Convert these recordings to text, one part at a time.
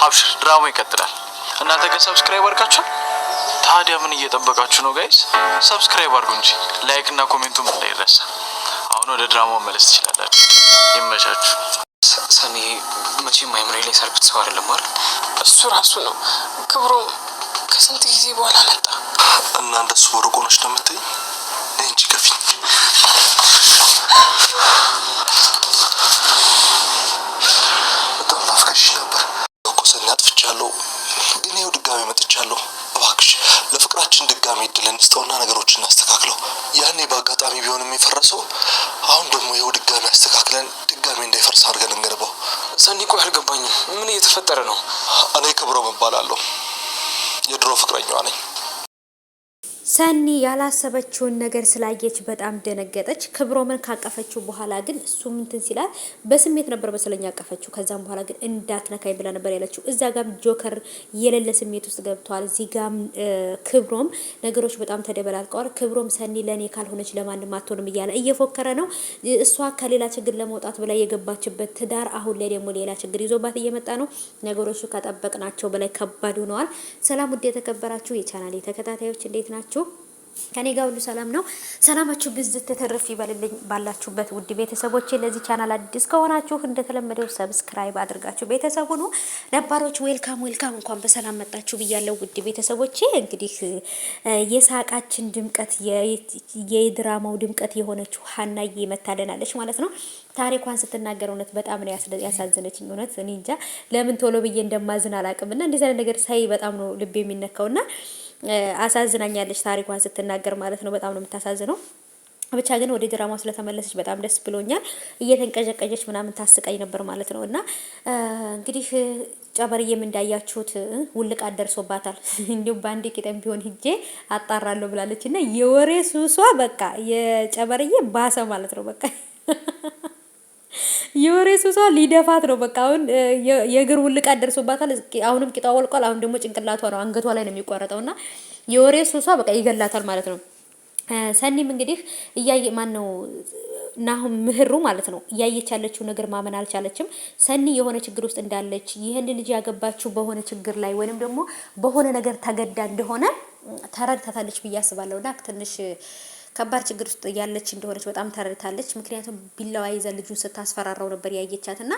አብሽር ድራማው ይቀጥላል። እናንተ ግን ሰብስክራይብ አድርጋችሁ ታዲያ ምን እየጠበቃችሁ ነው ጋይስ? ሰብስክራይብ አድርጉ እንጂ ላይክ እና ኮሜንቱም እንዳይረሳ። አሁን ወደ ድራማው መለስ ትችላላችሁ። ይመቻችሁ። ሰኒ መቼም አይምሬ ላይ ሰርብት ሰው አይደለም አይደል? እሱ ራሱ ነው ክብሩ ከስንት ጊዜ በኋላ መጣ እና እንደሱ ወርቆ ነሽ ነው የምትይኝ? እንጂ ከፊ በጣም ናፍቀሽ ነበር እኮ ሰኒ። አጥፍቻለሁ ግን ይኸው ድጋሜ መጥቻለሁ። እባክሽ ለፍቅራችን ድጋሜ እድል እንስጠውና ነገሮችን እናስተካክለው። ያኔ በአጋጣሚ ቢሆን የሚፈረሰው አሁን ደግሞ ይኸው ድጋሜ አስተካክለን ድጋሜ እንዳይፈርስ አድርገን እንገነባው። ሰኒ ቆይ አልገባኝም፣ ምን እየተፈጠረ ነው? እኔ ክብሮም እባላለሁ፣ የድሮ ፍቅረኛዋ ነኝ። ሰኒ ያላሰበችውን ነገር ስላየች በጣም ደነገጠች። ክብሮምን ካቀፈችው በኋላ ግን እሱ ምንትን ሲላል በስሜት ነበር በሰለኛ ያቀፈችው። ከዛም በኋላ ግን እንዳትነካይ ብላ ነበር ያለችው። እዛ ጋም ጆከር የሌለ ስሜት ውስጥ ገብቷል። እዚህ ጋም ክብሮም ነገሮች በጣም ተደበላልቀዋል። ክብሮም ሰኒ ለኔ ካልሆነች ለማንም አትሆንም እያለ እየፎከረ ነው። እሷ ከሌላ ችግር ለመውጣት ብላ የገባችበት ትዳር አሁን ላይ ደግሞ ሌላ ችግር ይዞባት እየመጣ ነው። ነገሮቹ ከጠበቅናቸው በላይ ከባድ ሆነዋል። ሰላም ውድ የተከበራችሁ የቻናሌ ተከታታዮች እንዴት ናችሁ? ከኔ ጋር ሁሉ ሰላም ነው። ሰላማችሁ ብዝት ተተረፍ ይበልልኝ ባላችሁበት ውድ ቤተሰቦቼ። ለዚህ ቻናል አዲስ ከሆናችሁ እንደተለመደው ሰብስክራይብ አድርጋችሁ ቤተሰቡ ነው። ነባሮች ዌልካም እንኳን በሰላም መጣችሁ ብያለሁ ውድ ቤተሰቦቼ። እንግዲህ የሳቃችን ድምቀት የድራማው ድምቀት የሆነችው ሀናዬ መታደናለች ማለት ነው። ታሪኳን ስትናገር እውነት በጣም ነው ያሳዘነችኝ። እውነት እኔ እንጃ ለምን ቶሎ ብዬ እንደማዝን አላውቅምና እንደዚህ አይነት ነገር ሳይ በጣም ነው ልብ የሚነካውና አሳዝናኛለች ታሪኳን ስትናገር ማለት ነው። በጣም ነው የምታሳዝነው። ብቻ ግን ወደ ድራማው ስለተመለሰች በጣም ደስ ብሎኛል። እየተንቀጨቀጨች ምናምን ታስቀኝ ነበር ማለት ነው። እና እንግዲህ ጨበርዬም እንዳያችሁት ውልቃት ደርሶባታል። እንዲሁም በአንድ ቂጠም ቢሆን ሂጄ አጣራለሁ ብላለች። እና የወሬ ሱሷ በቃ የጨበርዬ ባሰ ማለት ነው። በቃ የወሬ ሱሷ ሊደፋት ነው። በቃ አሁን የእግር ውልቃት ደርሶባታል። አሁንም ቂጧ ወልቋል። አሁን ደግሞ ጭንቅላቷ ነው አንገቷ ላይ ነው የሚቆረጠውና የወሬ ሱሷ በቃ ይገላታል ማለት ነው። ሰኒም እንግዲህ ማን ነው ናሁም ምህሩ ማለት ነው እያየች ያለችው ነገር ማመን አልቻለችም። ሰኒ የሆነ ችግር ውስጥ እንዳለች ይሄን ልጅ ያገባችው በሆነ ችግር ላይ ወይንም ደግሞ በሆነ ነገር ተገዳ እንደሆነ ተረድታለች ብዬ አስባለሁና ትንሽ ከባድ ችግር ውስጥ ያለች እንደሆነች በጣም ተረድታለች። ምክንያቱም ቢላዋ ይዛ ልጁን ስታስፈራራው ነበር ያየቻትና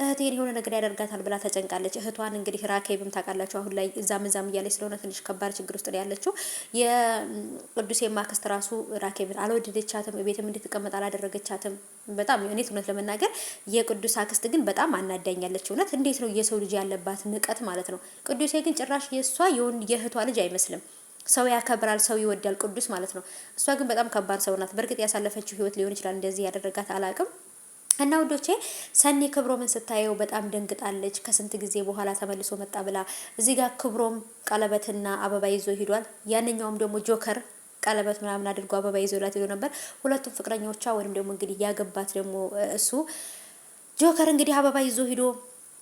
እህቴን የሆነ ነገር ያደርጋታል ብላ ተጨንቃለች። እህቷን እንግዲህ ራኬብም ታውቃላችሁ አሁን ላይ እዛም እያለች ስለሆነ ትንሽ ከባድ ችግር ውስጥ ያለችው። የቅዱሴ ማክስት ራሱ ራኬብን አልወደደቻትም፣ ቤትም እንድትቀመጥ አላደረገቻትም። በጣም እውነት ለመናገር የቅዱስ አክስት ግን በጣም አናዳኛለች። እውነት እንዴት ነው የሰው ልጅ ያለባት ንቀት ማለት ነው። ቅዱሴ ግን ጭራሽ የእሷ የእህቷ ልጅ አይመስልም። ሰው ያከብራል፣ ሰው ይወዳል ቅዱስ ማለት ነው። እሷ ግን በጣም ከባድ ሰው ናት። በእርግጥ ያሳለፈችው ህይወት ሊሆን ይችላል እንደዚህ ያደረጋት አላቅም። እና ውዶቼ ሰኒ ክብሮምን ስታየው በጣም ደንግጣለች። ከስንት ጊዜ በኋላ ተመልሶ መጣ ብላ እዚህ ጋር ክብሮም ቀለበትና አበባ ይዞ ሂዷል። ያንኛውም ደግሞ ጆከር ቀለበት ምናምን አድርጎ አበባ ይዞላት ሄዶ ነበር። ሁለቱም ፍቅረኞቿ ወይንም ደግሞ እንግዲህ ያገባት ደግሞ እሱ ጆከር እንግዲህ አበባ ይዞ ሂዶ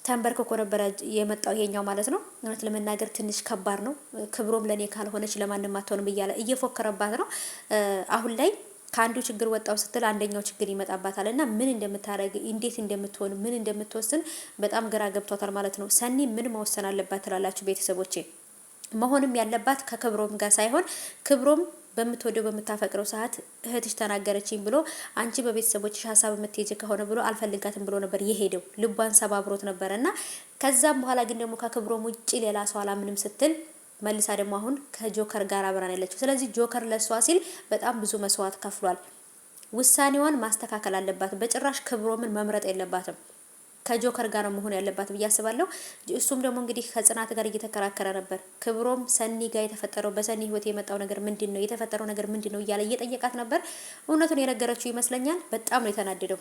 ተንበርክኮ ነበር የመጣው ይሄኛው ማለት ነው። እውነት ለመናገር ትንሽ ከባድ ነው። ክብሮም ለኔ ካልሆነች ለማንም አትሆንም እያለ እየፎከረባት ነው። አሁን ላይ ከአንዱ ችግር ወጣው ስትል አንደኛው ችግር ይመጣባታል እና ምን እንደምታረግ እንዴት እንደምትሆን ምን እንደምትወስን በጣም ግራ ገብቷታል ማለት ነው። ሰኒ ምን መወሰን አለባት ትላላችሁ ቤተሰቦቼ? መሆንም ያለባት ከክብሮም ጋር ሳይሆን ክብሮም በምትወደው በምታፈቅረው ሰዓት እህትሽ ተናገረችኝ ብሎ አንቺ በቤተሰቦችሽ ሀሳብ የምትሄጂ ከሆነ ብሎ አልፈልጋትም ብሎ ነበር የሄደው። ልቧን ሰባብሮት ነበርና ከዛም በኋላ ግን ደግሞ ከክብሮም ውጪ ሌላ ሰው አላምንም ስትል መልሳ ደግሞ አሁን ከጆከር ጋር አብራን ያለችው። ስለዚህ ጆከር ለሷ ሲል በጣም ብዙ መስዋዕት ከፍሏል። ውሳኔዋን ማስተካከል አለባት። በጭራሽ ክብሮምን መምረጥ የለባትም። ከጆከር ጋር መሆን ያለባት ብዬ አስባለሁ። እሱም ደግሞ እንግዲህ ከጽናት ጋር እየተከራከረ ነበር። ክብሮም ሰኒ ጋር የተፈጠረው በሰኒ ህይወት የመጣው ነገር ምንድነው? የተፈጠረው ነገር ምንድነው እያለ እየጠየቃት ነበር። እውነቱን የነገረችው ይመስለኛል። በጣም ነው የተናደደው።